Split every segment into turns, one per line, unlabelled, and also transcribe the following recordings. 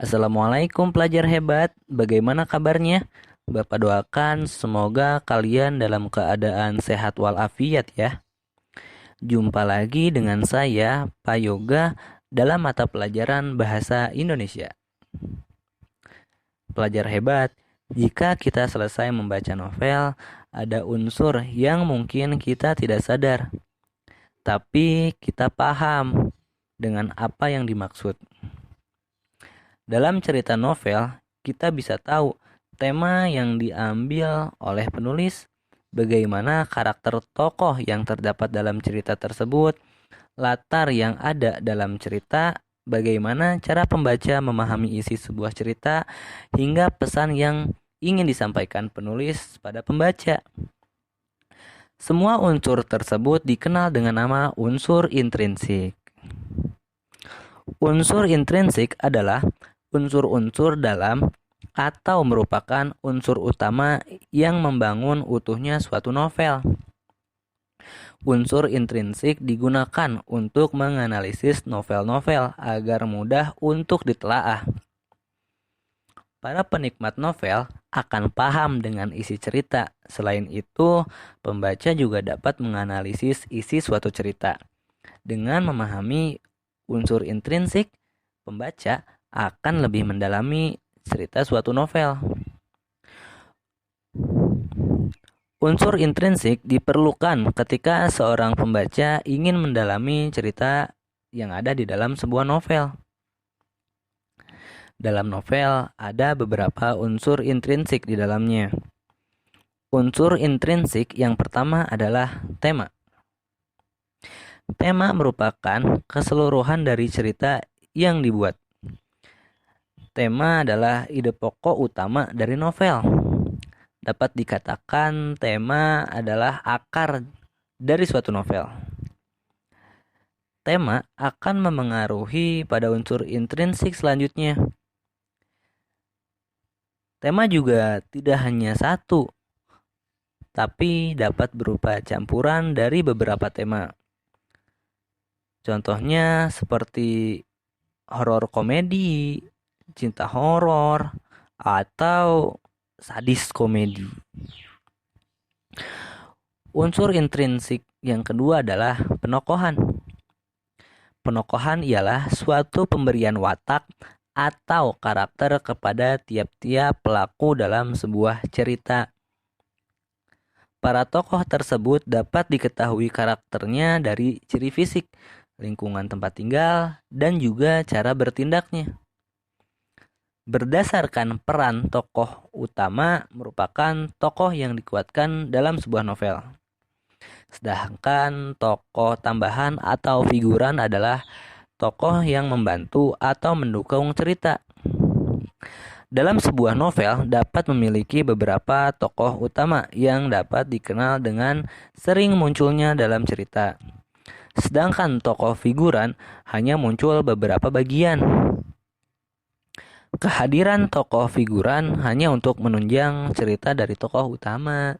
Assalamualaikum pelajar hebat, bagaimana kabarnya? Bapak doakan semoga kalian dalam keadaan sehat walafiat ya. Jumpa lagi dengan saya, Pak Yoga, dalam mata pelajaran Bahasa Indonesia. Pelajar hebat, jika kita selesai membaca novel, ada unsur yang mungkin kita tidak sadar, tapi kita paham dengan apa yang dimaksud. Dalam cerita novel, kita bisa tahu tema yang diambil oleh penulis, bagaimana karakter tokoh yang terdapat dalam cerita tersebut, latar yang ada dalam cerita, bagaimana cara pembaca memahami isi sebuah cerita, hingga pesan yang ingin disampaikan penulis pada pembaca. Semua unsur tersebut dikenal dengan nama unsur intrinsik. Unsur intrinsik adalah unsur-unsur dalam atau merupakan unsur utama yang membangun utuhnya suatu novel. Unsur intrinsik digunakan untuk menganalisis novel-novel agar mudah untuk ditelaah. Para penikmat novel akan paham dengan isi cerita. Selain itu, pembaca juga dapat menganalisis isi suatu cerita. Dengan memahami unsur intrinsik, pembaca akan lebih mendalami cerita suatu novel. Unsur intrinsik diperlukan ketika seorang pembaca ingin mendalami cerita yang ada di dalam sebuah novel. Dalam novel ada beberapa unsur intrinsik di dalamnya. Unsur intrinsik yang pertama adalah tema. Tema merupakan keseluruhan dari cerita yang dibuat. Tema adalah ide pokok utama dari novel. Dapat dikatakan tema adalah akar dari suatu novel. Tema akan memengaruhi pada unsur intrinsik selanjutnya. Tema juga tidak hanya satu, tapi dapat berupa campuran dari beberapa tema. Contohnya seperti horor komedi, cinta horor, atau sadis komedi. Unsur intrinsik yang kedua adalah penokohan. Penokohan ialah suatu pemberian watak atau karakter kepada tiap-tiap pelaku dalam sebuah cerita. Para tokoh tersebut dapat diketahui karakternya dari ciri fisik, lingkungan tempat tinggal, dan juga cara bertindaknya. Berdasarkan peran tokoh utama merupakan tokoh yang dikuatkan dalam sebuah novel. Sedangkan tokoh tambahan atau figuran adalah tokoh yang membantu atau mendukung cerita. Dalam sebuah novel dapat memiliki beberapa tokoh utama yang dapat dikenal dengan sering munculnya dalam cerita. Sedangkan tokoh figuran hanya muncul beberapa bagian. Kehadiran tokoh figuran hanya untuk menunjang cerita dari tokoh utama.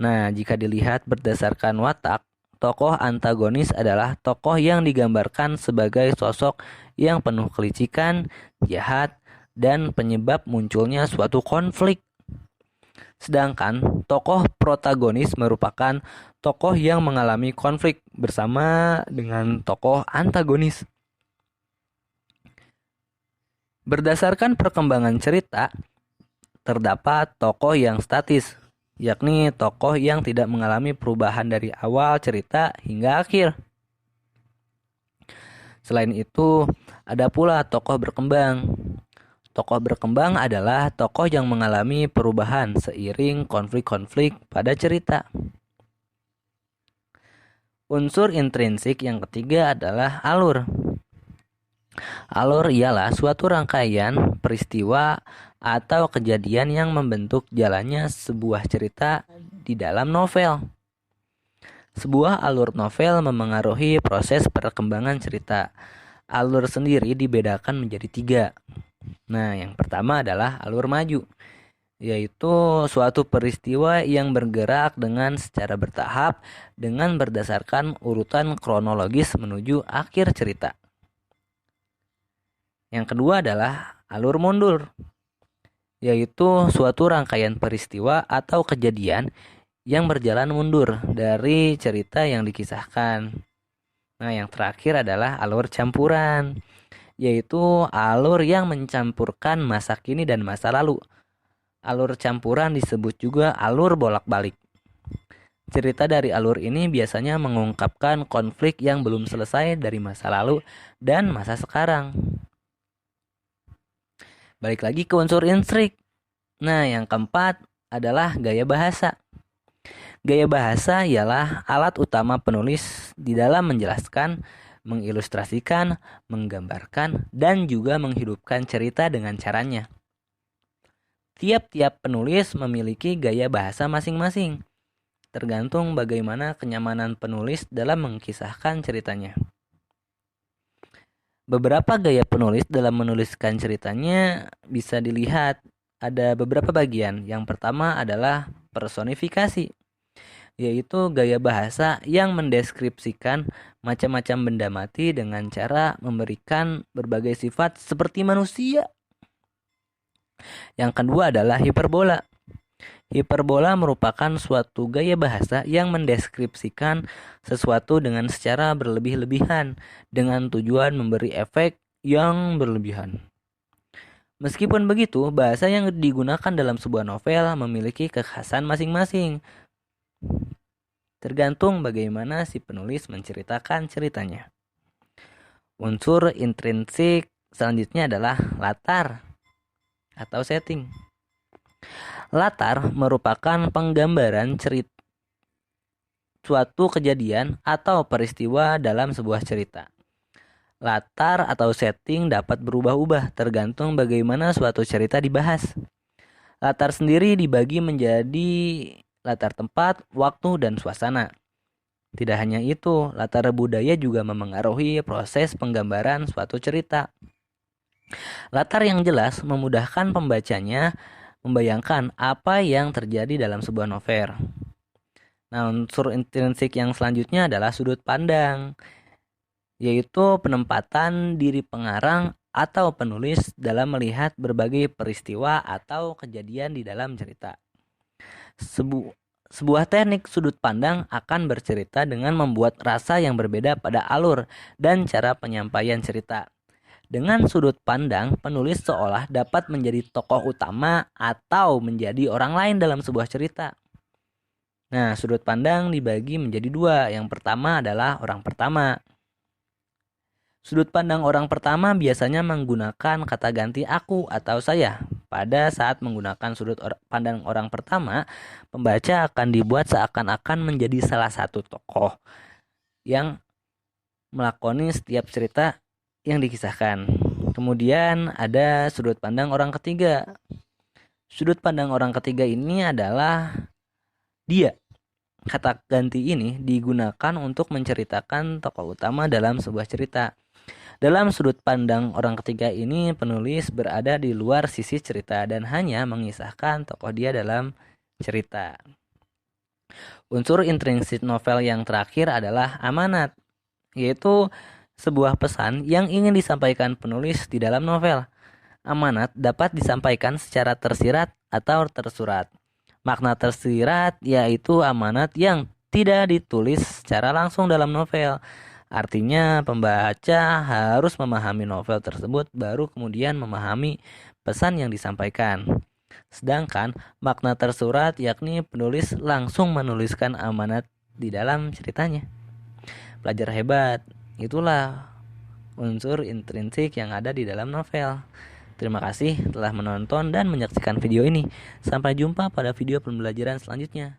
Nah, jika dilihat berdasarkan watak, tokoh antagonis adalah tokoh yang digambarkan sebagai sosok yang penuh kelicikan, jahat, dan penyebab munculnya suatu konflik. Sedangkan tokoh protagonis merupakan tokoh yang mengalami konflik bersama dengan tokoh antagonis. Berdasarkan perkembangan cerita, terdapat tokoh yang statis, yakni tokoh yang tidak mengalami perubahan dari awal cerita hingga akhir. Selain itu, ada pula tokoh berkembang. Tokoh berkembang adalah tokoh yang mengalami perubahan seiring konflik-konflik pada cerita. Unsur intrinsik yang ketiga adalah alur. Alur ialah suatu rangkaian peristiwa atau kejadian yang membentuk jalannya sebuah cerita di dalam novel. Sebuah alur novel memengaruhi proses perkembangan cerita. Alur sendiri dibedakan menjadi 3. Nah, yang pertama adalah alur maju, yaitu suatu peristiwa yang bergerak dengan secara bertahap dengan berdasarkan urutan kronologis menuju akhir cerita. Yang kedua adalah alur mundur, yaitu suatu rangkaian peristiwa atau kejadian yang berjalan mundur dari cerita yang dikisahkan. Nah, yang terakhir adalah alur campuran, yaitu alur yang mencampurkan masa kini dan masa lalu. Alur campuran disebut juga alur bolak-balik. Cerita dari alur ini biasanya mengungkapkan konflik yang belum selesai dari masa lalu dan masa sekarang. Balik lagi ke unsur intrik. Nah, yang keempat adalah gaya bahasa. Gaya bahasa ialah alat utama penulis di dalam menjelaskan, mengilustrasikan, menggambarkan, dan juga menghidupkan cerita dengan caranya. Tiap-tiap penulis memiliki gaya bahasa masing-masing, tergantung bagaimana kenyamanan penulis dalam mengkisahkan ceritanya. Beberapa gaya penulis dalam menuliskan ceritanya bisa dilihat ada beberapa bagian. Yang pertama adalah personifikasi, yaitu gaya bahasa yang mendeskripsikan macam-macam benda mati dengan cara memberikan berbagai sifat seperti manusia. Yang kedua adalah hiperbola. Hiperbola merupakan suatu gaya bahasa yang mendeskripsikan sesuatu dengan secara berlebih-lebihan dengan tujuan memberi efek yang berlebihan. Meskipun begitu, bahasa yang digunakan dalam sebuah novel memiliki kekhasan masing-masing, tergantung bagaimana si penulis menceritakan ceritanya. Unsur intrinsik selanjutnya adalah latar atau setting. Latar merupakan penggambaran cerita suatu kejadian atau peristiwa dalam sebuah cerita. Latar atau setting dapat berubah-ubah tergantung bagaimana suatu cerita dibahas. Latar sendiri dibagi menjadi latar tempat, waktu, dan suasana. Tidak hanya itu, latar budaya juga memengaruhi proses penggambaran suatu cerita. Latar yang jelas memudahkan pembacanya membayangkan apa yang terjadi dalam sebuah novel. Nah, unsur intrinsik yang selanjutnya adalah sudut pandang, yaitu penempatan diri pengarang atau penulis dalam melihat berbagai peristiwa atau kejadian di dalam cerita. Sebuah teknik sudut pandang akan bercerita dengan membuat rasa yang berbeda pada alur dan cara penyampaian cerita. Dengan sudut pandang, penulis seolah dapat menjadi tokoh utama atau menjadi orang lain dalam sebuah cerita. Nah, sudut pandang dibagi menjadi dua. Yang pertama adalah orang pertama. Sudut pandang orang pertama biasanya menggunakan kata ganti aku atau saya. Pada saat menggunakan sudut pandang orang pertama, pembaca akan dibuat seakan-akan menjadi salah satu tokoh yang melakoni setiap cerita yang dikisahkan. Kemudian ada sudut pandang orang ketiga. Sudut pandang orang ketiga ini adalah dia. Kata ganti ini digunakan untuk menceritakan tokoh utama dalam sebuah cerita. Dalam sudut pandang orang ketiga ini, penulis berada di luar sisi cerita dan hanya mengisahkan tokoh dia dalam cerita. Unsur intrinsik novel yang terakhir adalah amanat, yaitu sebuah pesan yang ingin disampaikan penulis di dalam novel. Amanat dapat disampaikan secara tersirat atau tersurat. Makna tersirat yaitu amanat yang tidak ditulis secara langsung dalam novel. Artinya pembaca harus memahami novel tersebut baru kemudian memahami pesan yang disampaikan. Sedangkan makna tersurat yakni penulis langsung menuliskan amanat di dalam ceritanya. Pelajar hebat. Itulah unsur intrinsik yang ada di dalam novel. Terima kasih telah menonton dan menyaksikan video ini. Sampai jumpa pada video pembelajaran selanjutnya.